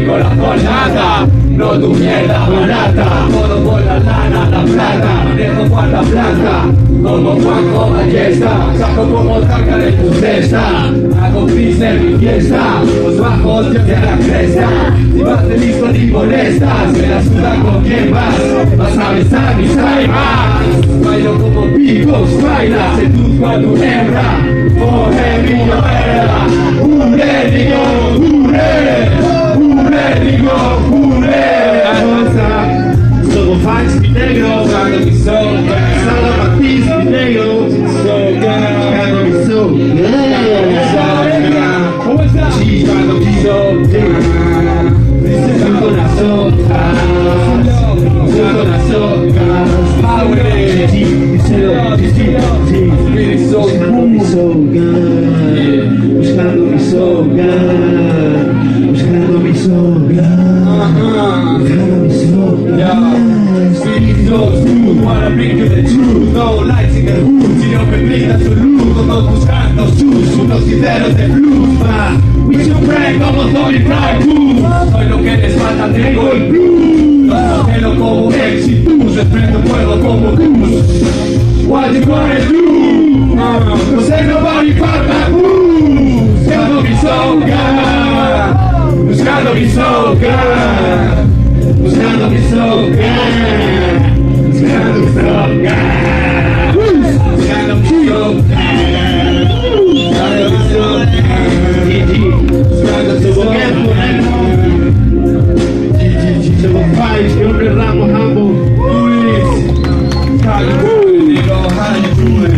Con la colada, no tu mierda barata, todo por la lana, la plata, manejo cuarta plata, como Juanjo Ballesta, saco como taca de tu cesta, hago freestyle mi fiesta, los bajos yo te a la cresta, si vas de listo ni molestas, me la suda con quien vas a besar mis almas, bailo como picos, baila, seduzco a tu hembra, oh heavy no era, somos fans mi negro, buscando mi soul, solo Matiz mi negro, buscando mi soul, ¿cómo estás? Buscando mi soul, buscando la soca, buscando la soca, power, buscando mi soca, buscando mi soca, buscando mi soca. Wanna bring you the truth, no lights in the hood, si no me brinda su luz, todos buscando sus unos sinceros de blues, we supreme como Tony Prime, soy lo que les falta, tengo el blues, los modelo como Exitus, les prendo fuego como Goose, what you gonna do, no sé nobody but my blues, buscando mi soca, buscando mi soca, buscando mi soca. Buscando mi soca, buscando mi soca, buscando mi soca, somos pais, que hombre ramos ambos, how you doing, nigga, how you doing?